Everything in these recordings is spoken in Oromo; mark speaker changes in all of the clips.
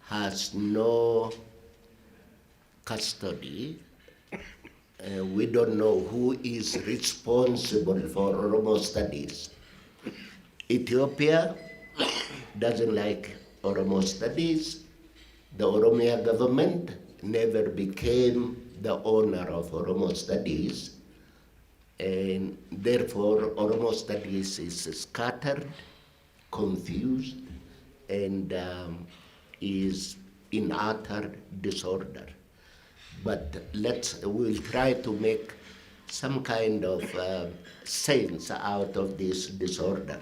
Speaker 1: has no custody. We don't know who is responsible for Oromo studies. Ethiopia doesn't like Oromo studies. The Oromia government never became the owner of Oromo studies, and therefore Oromo studies is scattered, confused, and is in utter disorder. But we'll try to make some kind of sense out of this disorder.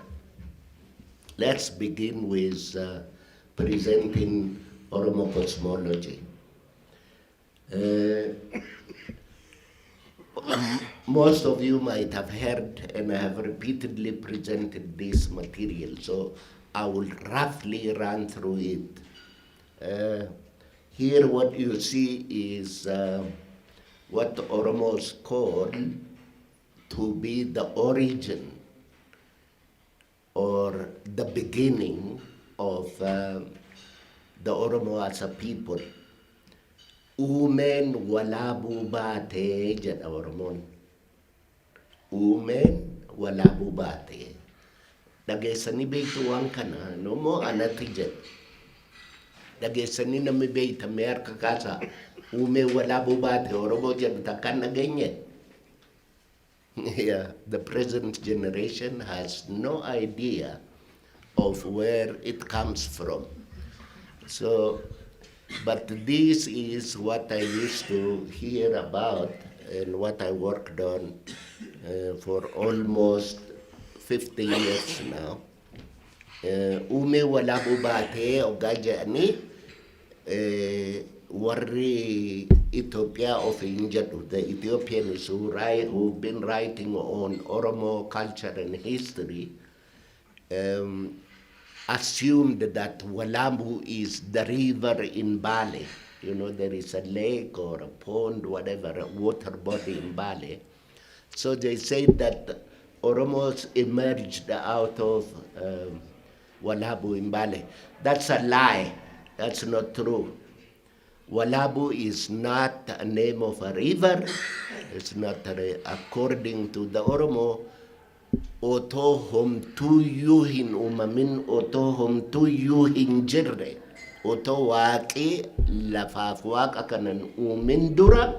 Speaker 1: Let's begin with presenting Oromo cosmology. Most of you might have heard, and I have repeatedly presented this material, so I will roughly run through it. Here what you see is what the Oromos call to be the origin or the beginning of the Oromo as a people. Umen walabu bate jedha Oromoon. Umen walabu bate. Dhageessanii beektu waan kana nomoo anatti jedha. Dhageessanii namni beektamee harka kaasaa uumeen walaabuu baate Oromoo jedhu takkaan dhageenye. Yeah, the present generation has no idea of where it comes from. So, but this is what I used to hear about and what I worked on for almost 50 years now. Ume walabu bate ogaa jedhanii warri Ethiopia of Injadu, the Ethiopians who've been writing on Oromo culture and history, assumed that Walambu is the river in Bale. You know, there is a lake or a pond, whatever, a water body in Bale. So they said that Oromos emerged out of Walabu in Bale. That's a lie. That's not true. Walabu is not a name of a river. It's not according to the Oromo. Oto homtuyu hin umamin, oto homtuyu hin jirre. Oto waaqi lafaaf waaqa kanan uumin dura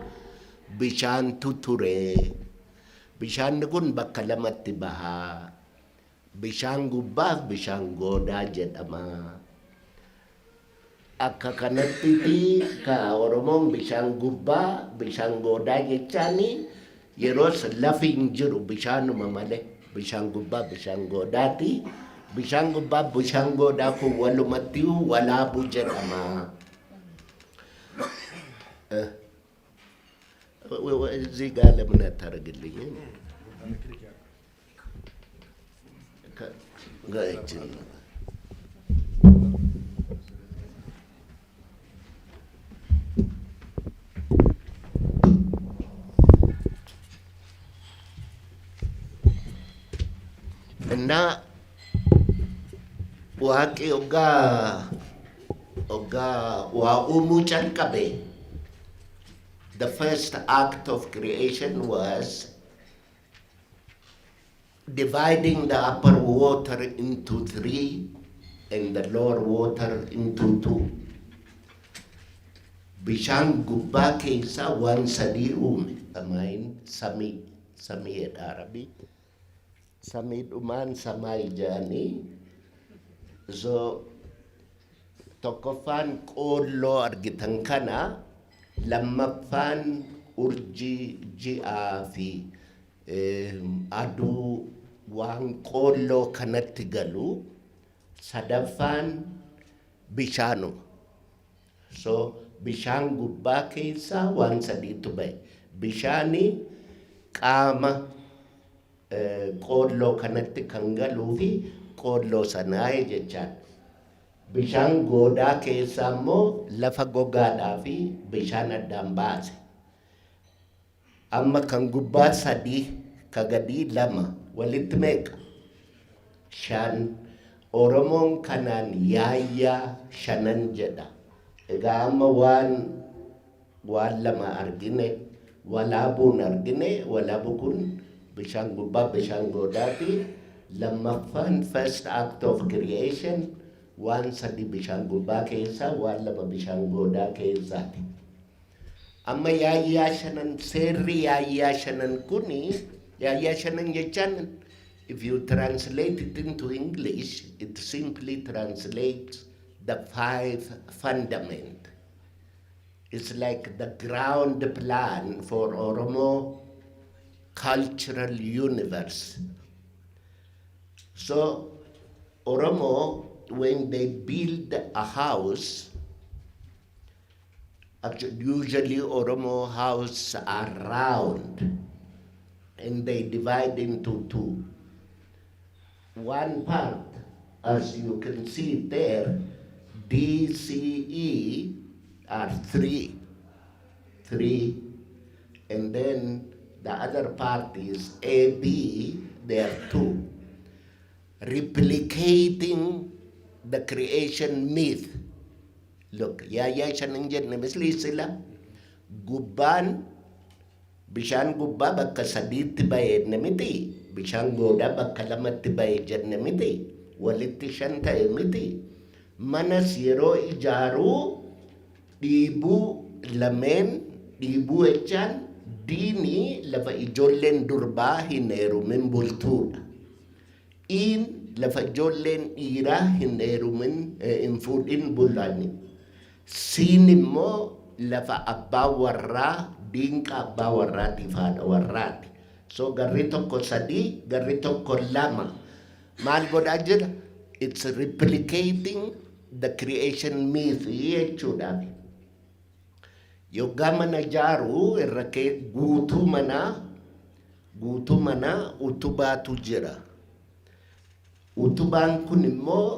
Speaker 1: bishaantu ture. Bishaan kun bakka lamatti baha. Bishaan gubbaaf bishaan goodaa jedhama. Akka kanatti ka Oromoon bishaan gubbaa, bishaan goodaa jechaani yeroos lafi hin jiru bishaanuma malee. Bishaan gubbaa bishaan goodaati. Bishaan gubbaa bishaan goodaa kun walumatti walaabuu jedhama. እዚህ ጋር ለምን አታደርግልኝም? እና ዋቂ ኦጋ ዋኡሙ ጨልቀቤ. The first act of creation was dividing the upper water into 3 and the lower water into 2. Bishaan gubbaa keessa waan sadii uume. Amain samii Arabii. Samiidhumaan samaay jedhanii. So tokkoffaan qoolloo argitan kana, lammaffaan urjii ji'aa fi aduu waan qoolloo kanatti galu, sadaffaan bishaanu. So bishaan gubbaa keessa waan sadiitu bahe. Bishaani qaama qoolloo kanatti kan galuu fi qoolloo sanaa jechaan. Bishaan goodaa keessa immoo lafa gogaadhaa fi bishaan addaan baase. Amma kan gubbaa 3, ka gadii 2, walitti meeqa? 5. Oromoon kanaan yaayyaa 5 jedha. Egaa amma waan lama argine, walaabuun argine, walaabu kun bishaan gubbaa bishaan goodaati. Lammaffaan first act of creation waan sadi bishaan gubbaa keessa, waan lama bishaan goodaa keessaati. Amma yaayyaa shanan seerri yaayyaa shanan kuni yaayyaa shanan jechaan if you translate it into English, it simply translates the 5 fundament. It's like the ground plan for Oromo cultural universe. So Oromo, when they build a house, actually usually Oromo houses are round and they divide into 2. One part, as you can see there, DCE are 3, and then the other part is AB, they are 2. Replicating the creation myth. Look, yaayyaa shanan jenne misli sila gubbaan bishaan gubbaa bakka sadiitti bahee miti, bishaan goodaa bakka lamatti bahee jenne miti, walitti 5 ta'e miti. Manas yeroo ijaaruu dhiibuu lameen, dhiibuu jechaan diinii lafa ijoolleen durbaa hin heerumin bultuudha. Lafa ijoolleen dhiiraa hin heerumin hin fuudhin bulani. Siin immoo lafa abbaa warraa, diinqa abbaa warraatiif haadha warraati. So garri tokko 3, garri tokko 2. Maal godhaa jira? It's replicating the creation myth jechuudha. Yoggaa mana ijaaruu irra guutuu manaa utubaatu jira. Utubaan kun immoo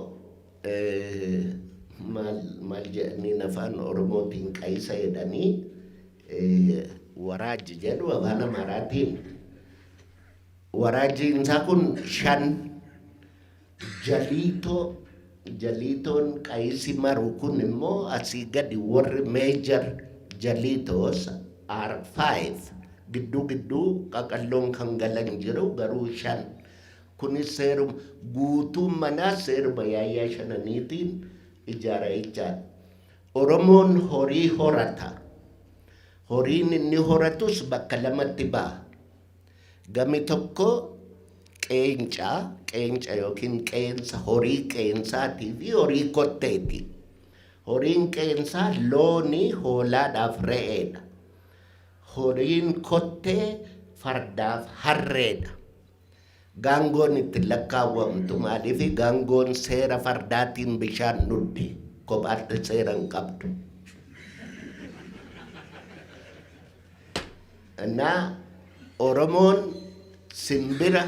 Speaker 1: maal jedhanii afaan Oromootiin qayisa jedhanii waraaji jedhu afaan Amaaraatiin. Waraajiin isaa kun 5 jaliitoon qayisi maru kun immoo asii gadi warri major jaliitos are 5. Gidduu qaqalloon kan galan jiru garuu 5. Kunis seerum guutuun manaa seeruma yaayyaa shananiitiin ijaara jechaadha. Oromoon horii horata. Horiin inni horatus bakka lamatti ba'a. Gami tokko qeenca yookiin qeensa, horii qeensaatii fi horii kotteeti. Horiin qeensaa loonii, hoolaadhaaf re'eedha. Horiin kottee fardaaf harreedha. Gaangoon itti lakkaawwamtu maaliifi gaangoon seera fardaatiin bishaan dhugdi, kophaatti seera hin qabdu. Naa Oromoon simbira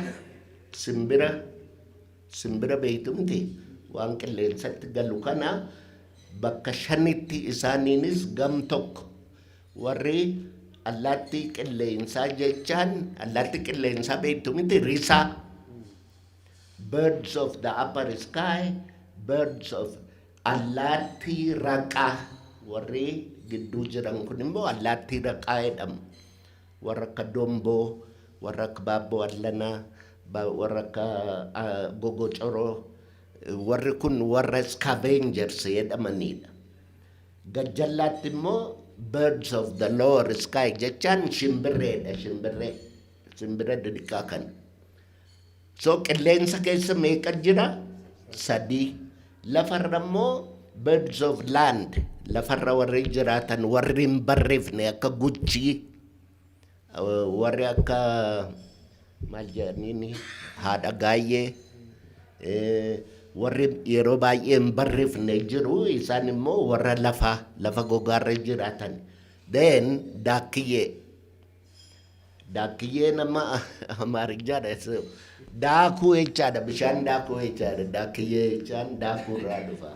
Speaker 1: beektumti waan qilleensatti galu kana bakka 5tti isaaniinis gam tokko warri allaattii qilleensaa jechaan, allaattii qilleensaa beektumti risaa. Birds of the upper sky, birds of allaattii raqaa, warri gidduu jiran kun immoo allaattii raqaa jedhamu. Warra akka domboo, warra akka baabboo allanaa, warra akka gogocoroo, warri kun warra scavengers jedhamanidha. Gajjallaatti immoo birds of the lower sky jechaan shimbirreedha, shimbira didhiqaa kana. So qilleensa keessa meeqa jira? 3. Lafarra immoo birds of land, lafarra warri jiraatan warri hin barreefne akka guchii, warri akka maal jedhaniini haadha gaayyee, warri yeroo baay'ee hin barreefne jiru, isaan immoo warra lafa gogaarra jiraatan. Then daakiyyee nama Amaarichaadha. Daakuu jechaadha, bishaan daakuu jechaadha. Daakiyyee jechaan daakuu irraa dhufa.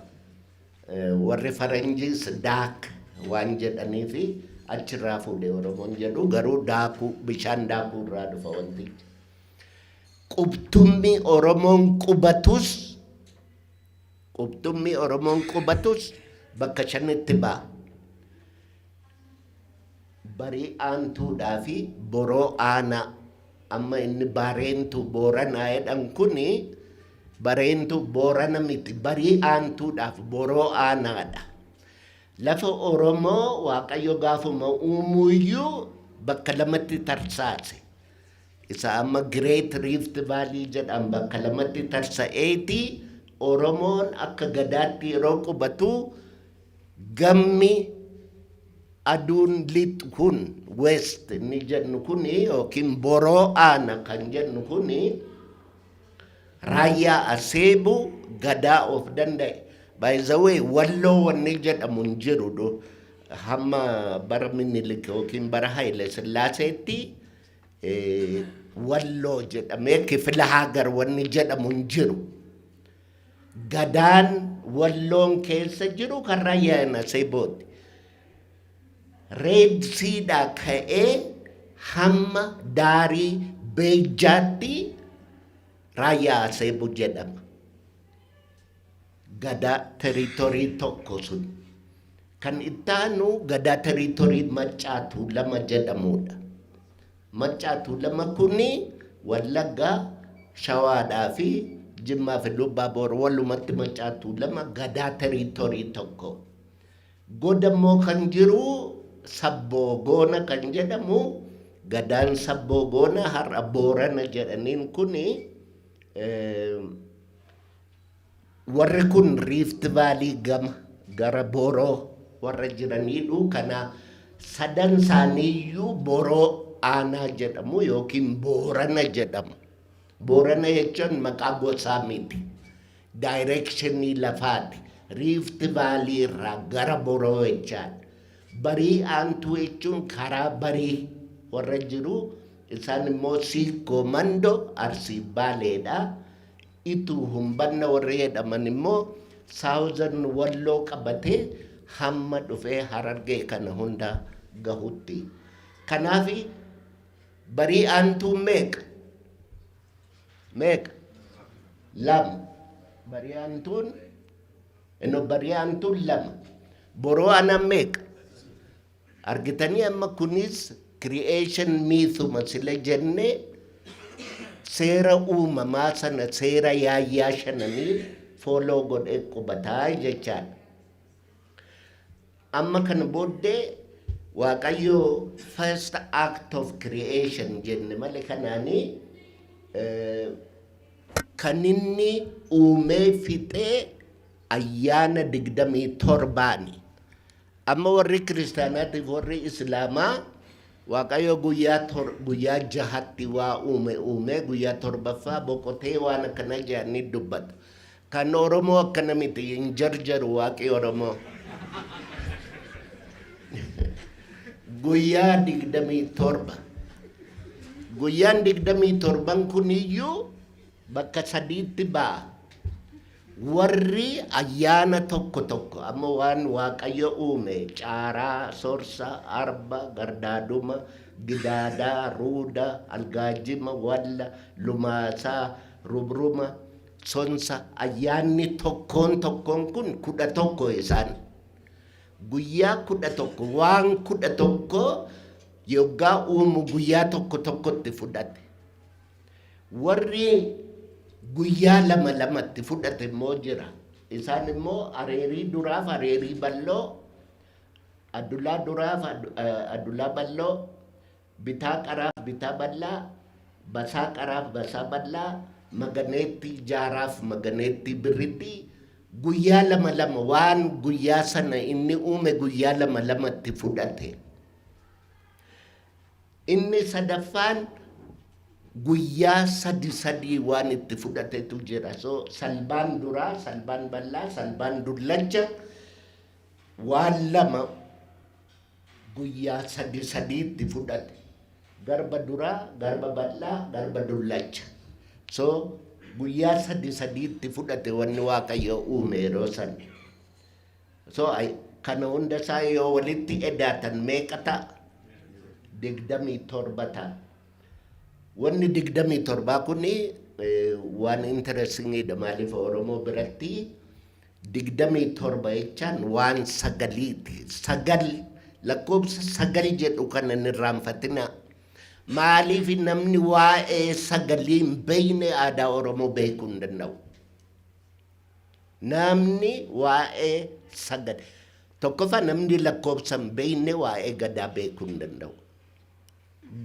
Speaker 1: Warri faranjiis daak waan jedhaniifi achirraa fuudhee Oromoon jedhu, garuu daakuu, bishaan daakuu irraa dhufa wantichi. Qubtummi Oromoon qubatus bakka shanitti ba'a. Barii aantuudhaa fi boroo aanaa. Amma inni bareentu booranaa jedhan kuni bareentu boorana miti. Barii aantuudhaaf boroo aanaadha. Lafa Oromoo Waaqayyo gaafuma uumuyyuu bakka lamatti tarsaase. Isa amma Great Rift Valley jedhan bakka lamatti tarsa'eeti Oromoon akka gadaatti yeroo qubatu gammi aduun lit kun west ni jennu kuni yookiin boroo aana kan jennu kuni raayyaa aseebu gadaa of danda'e. By the way, walloo wanni jedhamu hin jiru do hamma bara Minilik yookiin bara Haile Sillaaseetti walloo jedhamee kifila hagar wanni jedhamu hin jiru. Gadaan walloon keessa jiru kan raayyaa aseebooti. Red Seadhaa ka'ee hamma daarii beeyjaatti raayyaa aseebu jedhama. Gadaa teritorii tokko sun. Kan ittaanu gadaa teritorii Maccaatu Lama jedhamudha. Maccaatu Lama kuni Wallaggaa, Shawaadhaa fi Jimmaa fi Lubbaaboor walumatti Maccaatu Lama gadaa teritorii tokko. Godammoo kan jiru Sabboogoona kan jedhamu gadaan Sabboogoona har'a Boorana jedhaniin kuni warri kun Rift Valley gama gara Boroo warra jiranidhu. Kana sadan isaaniiyyuu Boroo aanaa jedhamu yookiin Boorana jedhamu. Boorana jechuun maqaa gosaa miti. Directionii lafaati. Rift Valley irraa gara Boroo jechaadha. Barii aantuu jechuun karaa barii warra jiru. Isaan immoo Siikoo Mandoo Arsii Baaleedha. Ituu Humbanna warra jedhaman immoo Saawuzan Walloo qabatee hamma dhufee Harargee kana hunda gahutti. Kanaaf barii aantuu meeqa? Lama. Barii aantuun lama. Boroo aanaa meeqa? Argitanii amma kunis creation mythuma sila jennee seera uumamaa sana seera yaayyaa shananii fooloo godhee qubataa jechaadha. Amma kana booddee Waaqayyo first act of creation jenne malee kanaanii kan inni uumee fixee ayyaana 27. Amma warri kiristaanaatiif warri Islaamaa Waaqayyo guyyaa jahatti waa uume guyyaa torbaffaa boqotee waan akkana jedhanii dubbata. Kan Oromoo akkana miti hin jarjaru Waaqi Oromoo. Guyyaa 27. Guyyaan 27 kuniyyuu bakka sadiitti ba'a. Warri ayyaana tokko amma waan Waaqayyo uume caaraa, sorsa, arba, gardaaduma, gidaadaa, ruuda, algaajima, walla, lumaasaa, rubruma, sonsa ayyaanni tokkoon kun 11 isaan. Guyyaa 11 waan 11 yoggaa uumu guyyaa tokkotti fudhate. Warri guyyaa lamatti fudhate immoo jira. Isaan immoo areerii duraaf areerii balloo, adulaa duraaf adulaa balloo, bitaa qaraaf bitaa ballaa, basaa qaraaf basaa ballaa, maganeetti jaaraaf maganeetti birritti guyyaa lama waan guyyaa sana inni uume guyyaa lamatti fudhate. Inni sadaffaan guyyaa sadii waan itti fudhatetu jira. So salbaan duraa, salbaan bal'aa, salbaan dullacha waan lama guyyaa sadiitti fudhate. Garba duraa, garba bal'aa, garba dullacha. So guyyaa sadiitti fudhate wanni Waaqayyo uume yeroo san. So kana hunda isaa yoo walitti edaatan meeqa ta'a? 27 ta'a. Wanni 27 kuni waan interestingidha. Maaliif Oromoo biratti torba jechaan waan sagaliiti. Sagal lakkoobsa sagal jedhu kana hin irraanfatinaa. Maaliif namni waa'ee sagalii hin beekne aadaa Oromoo beekuu hin danda'u. Namni waa'ee sagal tokkoffaa namni lakkoobsa hin beekne waa'ee gadaa beekuu hin danda'u.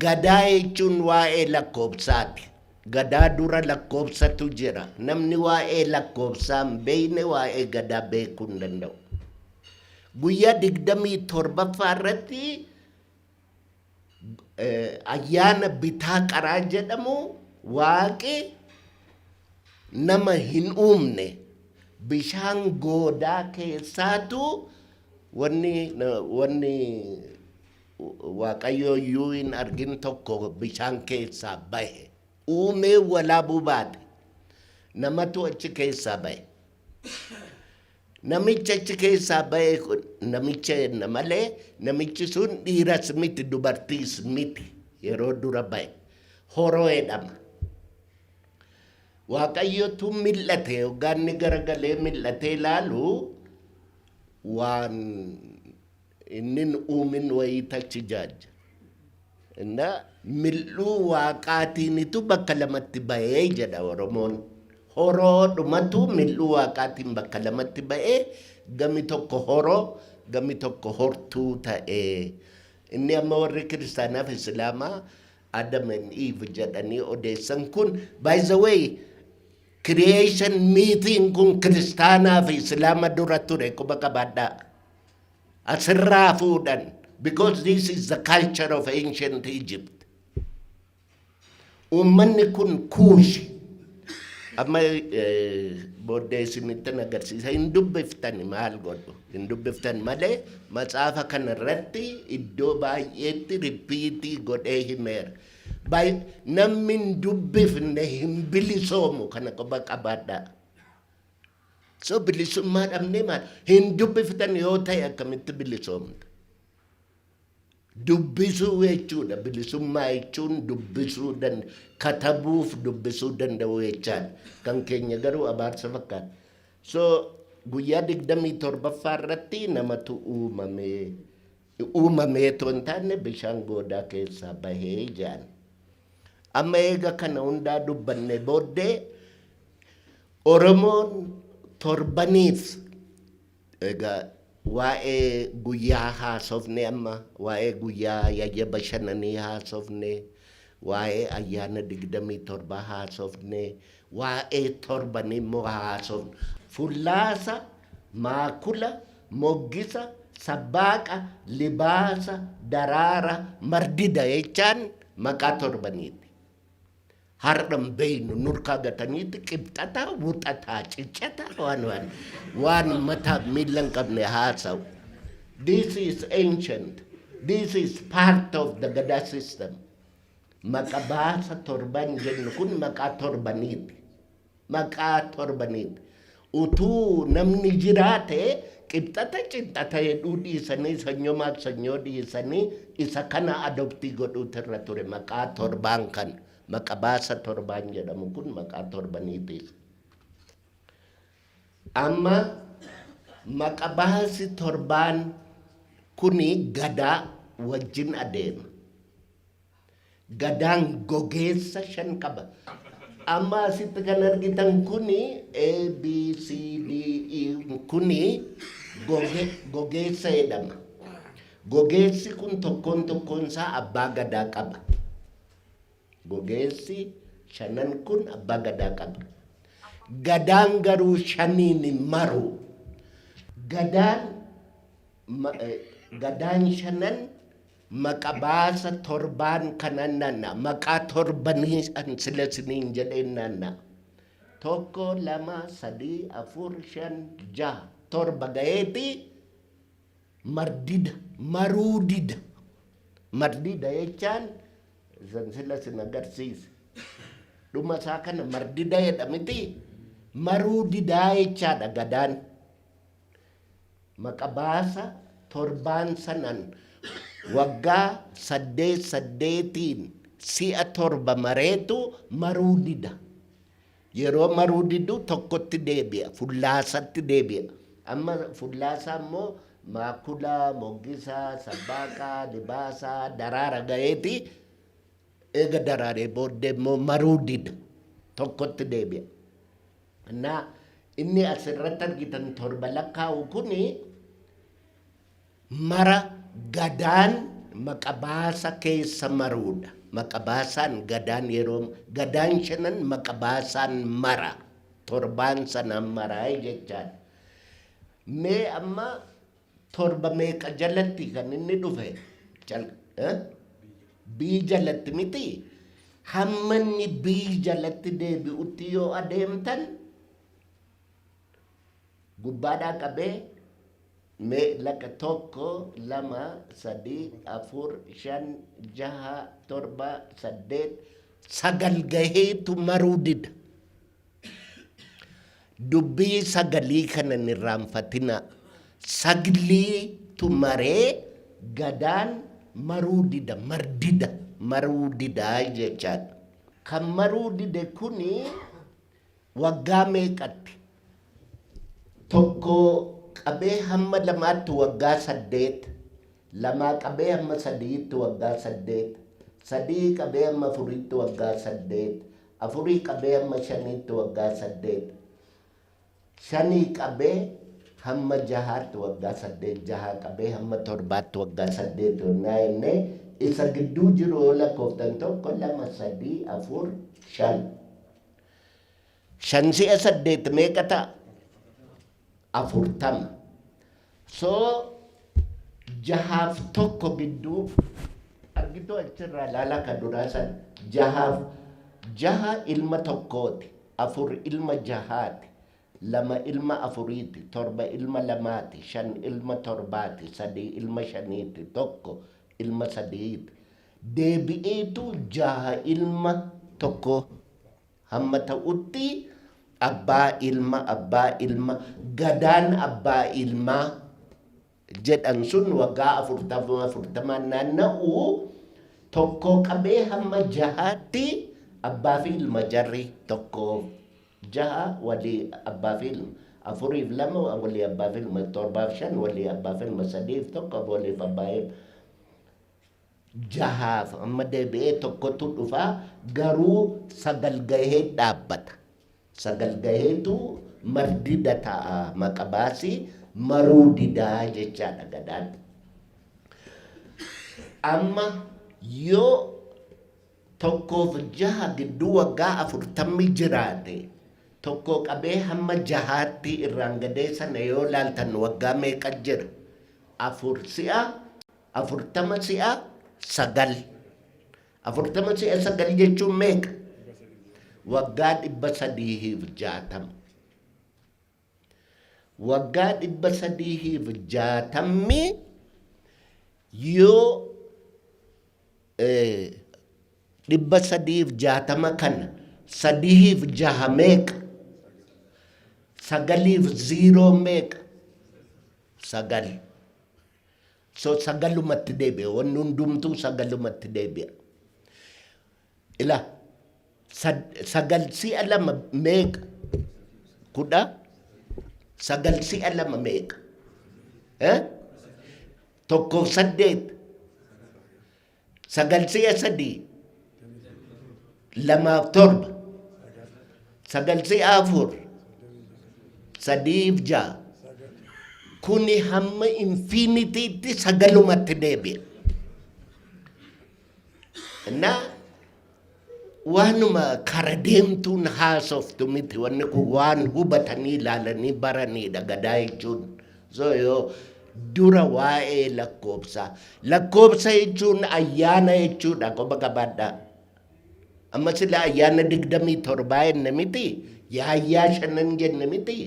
Speaker 1: Gadaa jechuun waa'ee lakkoobsaati. Gadaa dura lakkoobsatu jira. Namni waa'ee lakkoobsaa hin beekne waa'ee gadaa beekuu hin danda'u. Guyyaa 27 irratti ayyaana bitaa qaraa jedhamu waaqi nama hin uumne bishaan goodaa keessaatu wanni waaqayyo iyyuu hin argin tokko bishaan keessaa bahe. Uumee walaabuu baate namatu achi keessaa bahe. Namicha achi keessaa bahe kun namicha jenna malee namichi sun dhiiras miti dubartiis miti yeroo dura bahe. Horoo jedhama. Waaqayyotu mil'ate yookaan inni garagalee mil'atee ilaalu waan inni uumin wayita achi jaaja. Inna mil'uu waaqaatiinitu bakka lamatti bahee jedha Oromoon. Horoo dhumatu mil'uu waaqaatiin bakka lamatti bahee gami tokko horoo gami tokko hortuu ta'ee. Inni amma warri kiristaanaaf islaamaa Adam and Eve jedhanii odeessan kun by the way creation meeting kun kiristaanaa fi islaama dura ture quba qabaadhaa. Asirraa fuudhan. Because this is the culture of ancient Egypt. Uummanni kun Kuushi. Amma booddee isinittan agarsiisa. Hin dubbiftan maal godhu. Hin dubbiftan malee matsaafa kana irratti iddoo baay'eetti ripiitii godhee himeera. Namni hin dubbifne hin bilisoomu kana quba qabaadhaa. So bilisummaa dhabnee maal? Hin dubbiftan yoo ta'e akkamitti bilisoomta? Dubbisuu jechuudha. Bilisummaa jechuun dubbisuu katabuuf dubbisuu danda'u jechaadha. Kan keenya garuu abaarsa fakkaata. So guyyaa 27 irratti namatu uumamee too hin taane bishaan goodaa keessaa bahee jaan. Amma eega kana hundaa dubbanne booddee Oromoon torbaniif egaa waa'ee guyyaa haasofne amma waa'ee guyyaa yayya bashannanii haasofne waa'ee ayyaana 27 haasofne waa'ee torbanii immoo haasofne fullaasa maakula moggisa sabbaaqa libaasa daraara mardida jechaan maqaa torbaniiti. Har'an beeynu nurkaa gataniiti qibxataa wuxataa ciccataa waan mataa miilan qabne haasawu. This is ancient. This is part of the Gada system. Maqabaasa torban jennu kun maqaa torbaniiti. Maqaa torbaniiti. Utuu namni jiraate qibxata cinxata jedhuu dhiisanii sanyomaaf sanyoo dhiisanii isa kana adoptii godhuutu irra ture maqaa torbaan kan. Maqabaasa torbaan jedhamu kun maqaa torbaniitiif. Amma maqabaasi torbaan kuni gadaa wajjin adeema. Gadaan gogeessa 5 qaba. Amma asitti kan argitan kuni A, B, C, D, E kuni gogeessa jedhama. Gogeessi kun tokkoon isaa abbaa gadaa qaba. Gogeessi 5 kun abbaa gadaa qaba. Gadaan garuu 5 maru. Gadaan 5 maqabaasa torbaan kanan nanna. Maqaa torbanii sila siniin jedheen nanna. 1, 2, 3, 4, 5, 6 torba gaheeti mardida maruu dida. Mardida jechaan sila sin agarsiisa. Dhuma isaa kana mardida jedhamiti maruu didaa jechaadha gadaan. Maqabaasa torbaan sanan waggaa 8 si'a torba mareetu maruu dida. yeroo maruu didu tokkotti deebi'a, fullaasatti deebi'a. Amma fullaasaa immoo maakulaa, moggisaa, sabbaaqaa, dibaasaa, daraara ga'eeti. Eega daraaree booddee immoo maruu dida tokkotti deebi'a. Naa inni asirratti argitan torba lakkaa'u kuni mara gadaan maqabaasa keessa maruudha. Maqabaasaan gadaan yeroo gadaan shanan maqabaasaan mara torbaan sanaan maraa jechaadha. Mee amma torba meeqa jalatti kan inni dhufe? Bii jalatti miti. Hamma inni bii jalatti deebi'utti yoo adeemtan gubbaadhaa qabee mee laqa tokko, lama, sadii, afur, shan, jaha, torba, saddeet, sagal gaheetu maruu dida. Dubbii sagalii kana hin irraanfatina. Sagliitu maree gadaan maruu dida, mardida, maruu didaa jechaadha. Kan maruu dide kuni waggaa meeqatti? Tokko qabee hamma lamaatti waggaa 8, lamaa qabee hamma 3tti waggaa 8, 3 qabee hamma 4tti waggaa 8, 4 qabee hamma 5tti waggaa 8, 5 qabee hamma 6tti waggaa 8, 6 qabee hamma 7tti waggaa 8 yonnaa jennee isa gidduu jiru yoo lakkooftan 1, 2, 3, 4, 5. 5 si'a 8 meeqa ta'a? 40. So 6 tokko gidduu argitu achirraa laala ka duraa san 6 ilma tokkooti, 4 ilma 6ti, 2 ilma 4ti, 7 ilma 2ti, 5 ilma 7ti, 3 ilma 5ti, 1 ilma 3ti. Deebi'eetu 6 ilma tokko hamma ta'utti abbaa ilma gadaan abbaa ilmaa jedhan sun waggaa 40 naanna'u tokko qabee hamma 6tti abbaa fi ilma jarri tokko 6 walii abbaa fi ilma 4 fi 2 walii abbaa fi ilma 7 fi 5 walii abbaa fi ilma 3 fi 1 walii abbaa ilma 6 amma deebi'ee tokkotu dhufa garuu 9 gahee dhaabbata. 9 gaheetu mardida ta'a maqabaasi maruu didaa jechaadha gadaan. Amma yoo tokkoof 6 gidduu waggaa 40 jiraate tokko qabee hamma 6tti irraan gadee sana yoo laaltan waggaa meeqa jira? 4 si'a 40 si'a 9. 40 si'a 9 jechuun meeqa? Waggaa 360. Waggaa 360 yoo 360 kana 3 meeqa? 9 meeqa? 9. So 9lumatti deebi'a. Wanni hundumtuu 9lumatti deebi'a. Ila 9 si'a 2 meeqa? 10. 9 si'a 2 meeqa? Tokkoof 8. 9 si'a 3 2 fi 7. 9 si'a 4 3 fi 6. Kuni hamma infinitiitti 9lumatti deebi'a. Na waanuma kara deemtuun haasoftu miti. Wanni kun waan hubatanii ilaalanii baraniidha gadaa jechuun. So yoo dura waa'ee lakkoobsaa. Lakkoobsa jechuun ayyaana jechuudha qoba qabaadhaa. Amma sila ayyaana 27 jenne miti. Yaayyaa 5 jenne miti.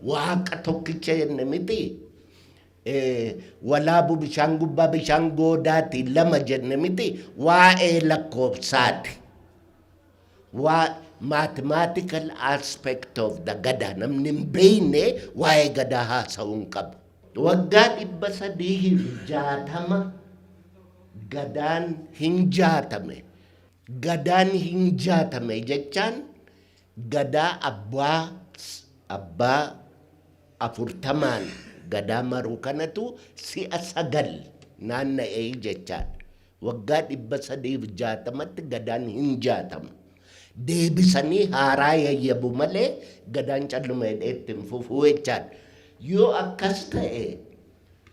Speaker 1: Waaqa tokkicha jenne miti. Walaabu bishaan gubbaa bishaan goodaati 2 jenne miti. Waa'ee lakkoobsaati. Mathematical aspect of the gada namni hin beekne waa'ee gadaa haasa'uu hin qabu. Waggaa 360 gadaan hin jaatame. Gadaan hin jaatame jechaan gadaa abbaa afurtamaan gadaa maruu kanatu si'a 9 naanna'ee jechaadha. Waggaa 360tti gadaan hin jaatamu. Deebisanii haaraa yayyabu malee gadaan calluma hidheetti hin fufuu jechaadha. Yoo akkas ta'e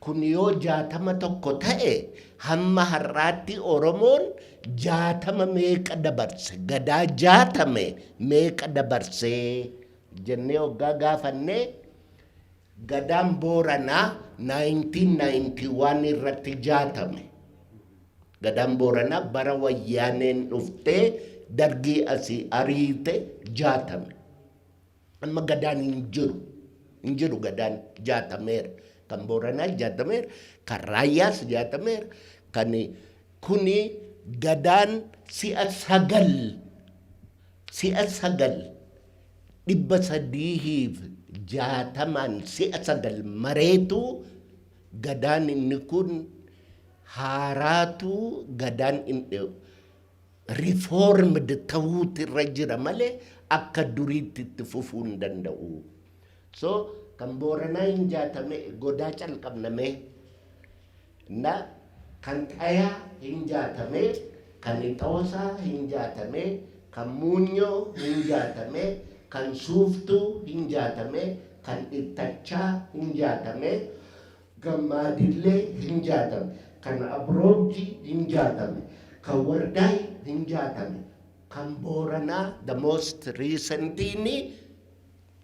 Speaker 1: kun yoo 61 ta'e hamma har'aatti Oromoon 60 meeqa dabarse? Gadaa 60 meeqa dabarsee jennee waggaa gaafannee gadaan Booranaa 1991 irratti 60. Gadaan Booranaa bara wayyaaneen dhuftee dargii asii ariite 60. Amma gadaan hin jiru gadaan 60. Kan Booranaa 60, kan Raayyaas 60, kan kuni gadaan si'a 9 360 si'a 9 mareetu gadaan inni kun haaraatu gadaan inni reformed ta'uutu irra jira malee akka duriitti itti fufuu hin danda'u. So kan Booranaa hin 60 godaa calqabname na kan Xayaa hin 60 kan Ixoosaa hin 60 kan Munyoo hin 60 kan Suuftuu hin 60 kan Ittachaa hin 60 kan Maadillee hin 60 kan Abroojii hin 60 kan Wardaay hin 60 kan Booranaa the most recently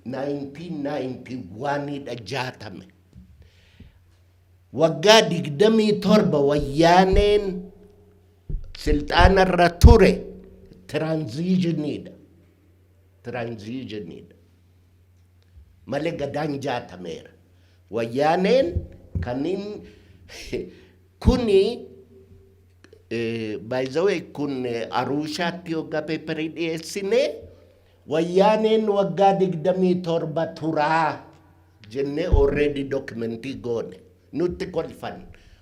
Speaker 1: 1991 dha 60. Waggaa 27 wayyaaneen silxaanarra ture transitionidha malee gadaan 60. Wayyaaneen kanin kuni by the way kun Arushaatti hoggaa peeparii dhiyeessine wayyaaneen waggaa 27 turaa jennee already documentii goone nutti kolfan.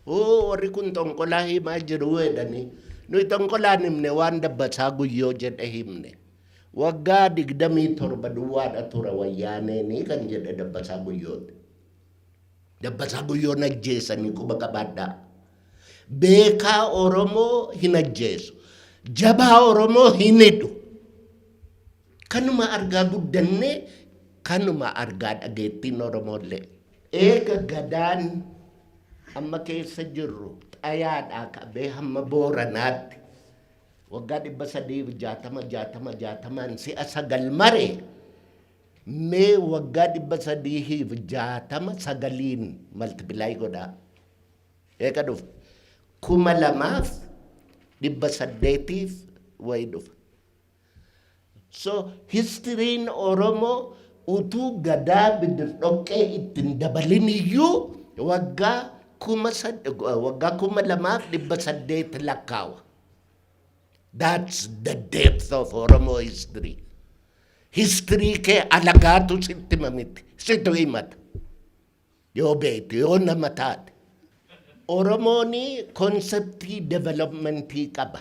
Speaker 1: Warri kun xonqolaa himaa jiru jedhanii nuyi xonqolaan himne waan Dabbasaa Guyyoo jedhe himne. Waggaa 27 duwwaadha tura wayyaaneenii kan jedhe Dabbasaa Guyyooti. Dabbasaa Guyyoon ajjeesanii quba qabaadhaa. Beekaa Oromoo hin ajjeesu, jabaa Oromoo hin hidhu. Kanuma argaa guddanne kanuma argaa dhageettiin Oromollee. Eega gadaan amma keessa jirru Xayaadhaa qabee hamma Booranaatti waggaa 360 si'a 9 maree mee waggaa 360 maltipilaay godhaa. Eega dhufu 2,800 wayi dhufa. So historiin Oromoo utuu gadaa bidirdhoqqee ittiin dabalin iyyuu waggaa 2,800 lakkaawa. That's the depth of Oromo history. History kee alagaatu sitti mamiti, situ himata. Yoo beekte, yoo nama taate. Oromooni konseptii developmentii qaba.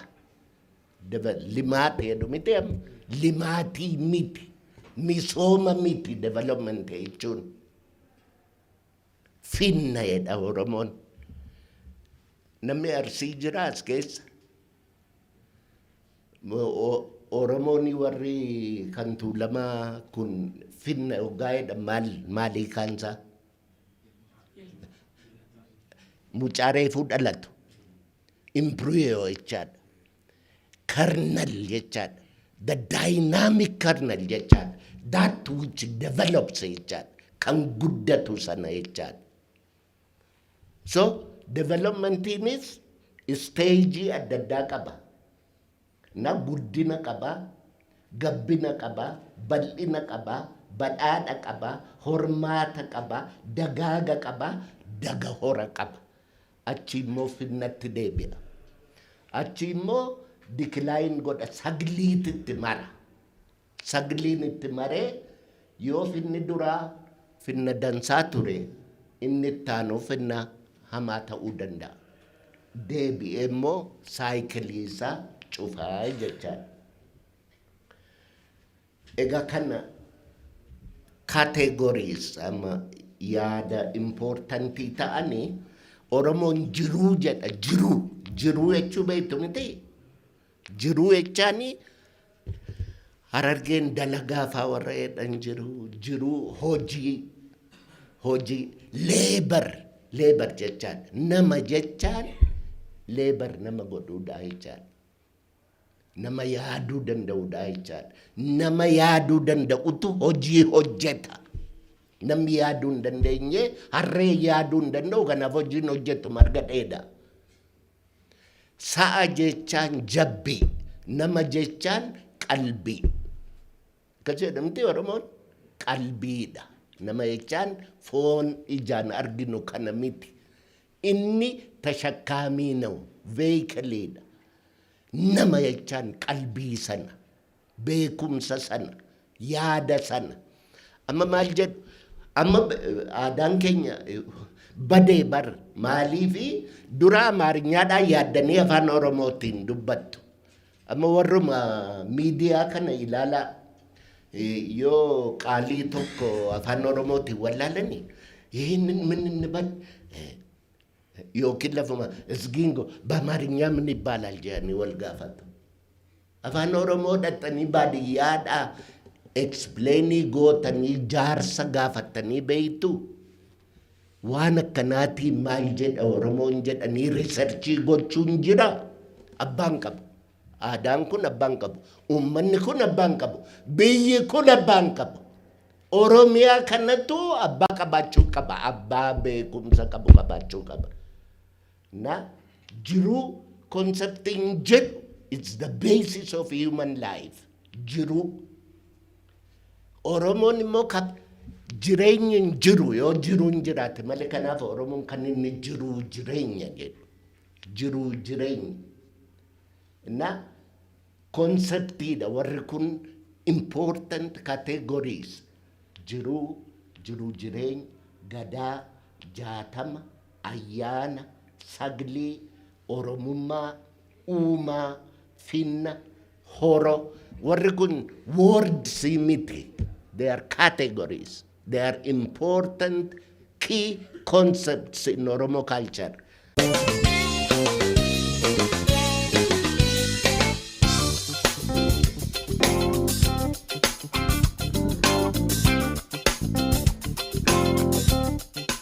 Speaker 1: Limaati jedhu miti limaatii miti. Misooma miti developmentii jechuun. Finna jedha Oromoon. Namni Arsii jira as keessa. Oromooni warri kan Tuulamaa kun finna hoggaa jedha maalii kaansaa? Mucaareefuu dhalatu. Impruyoo jechaadha. Kernel jechaadha. The dynamic kernel jechaadha. That which develops jechaadha. Kan guddatu sana jechaadha. So developmentiinis stage adda addaa qaba. Na guddina qaba, gabbina qaba, bal'ina qaba, badhaadha qaba, hormaata qaba, dagaaga qaba, dagahora qaba. Achi immoo finnatti deebi'a. Achi immoo decline godha, sagliititti mara. Sagliin itti maree yoo finni duraa finna dansaa ture inni ittaanu finna hamaa ta'uu danda'a. Deebi'ee immoo saayikilii isaa cufaa jechaadha. Egaa kana categories ama yaada importantii ta'anii Oromoon jiruu jedha. Jiruu jechuu beektu miti. Jiruu jechaanii Harargeen dalagaa faa warra jedhan jiruu hojii leebar jechaan nama jechaan leebar nama godhuudha jechaan nama yaaduu danda'uudha jechaan nama yaaduu danda'utu hojii hojjeta. Namni yaaduu hin dandeenye harree yaaduu hin danda'u kanaaf hojiin hojjetu marga dheeda. Sa'a jechaan jabbii nama jechaan qalbii. Akkas jedhamti Oromoon qalbiidha. Nama jechaan foon ijaan arginu kana miti. Inni tashakkaamii na'u veeyikaliidha. Nama jechaan qalbii sana, beekumsa sana, yaada sana. Amma maal jedhu? Amma aadaan keenya badee bar maaliifi dura Amaariyaadhaan yaaddanii afaan Oromootiin dubbattu. Amma warruma miidiyaa kana ilaalaa. Yoo qaalii tokko afaan Oromootiin wallaalanii ምን እንበል yookiin lafuma isgiingo በአማርኛ ምን ይባላል jedhanii wal gaafatu. Afaan Oromoo dhaxxanii baadiyyaadhaa explainii gootanii jaarsa gaafatanii beeytu. Waan akkanaatiin maal jedha Oromoon jedhanii riisarchii gochuun jira. Abbaan qabu. Aadaan kun abbaan qabu. Uummanni kun abbaan qabu. Biyyi kun abbaan qabu. Oromiyaa kanatu abbaa qabaachuu qaba. Abbaa beekumsa qabu qabaachuu qaba. Na jiruu concepting jedhu it's the basis of human life. Jiruu. Oromoon immoo jireenyi hin jiru yoo jiruun jiraate malee kanaaf Oromoon kan inni jiruu jireenya jedhu. Jiruu jireenya. Na conceptiidha warri kun important categories. Jiruu jireenya, gadaa, jaatama, ayyaana, saglee, Oromummaa, uumaa, finna, horo. Warri kun words miti. They are categories. They are important key concepts in Oromo culture.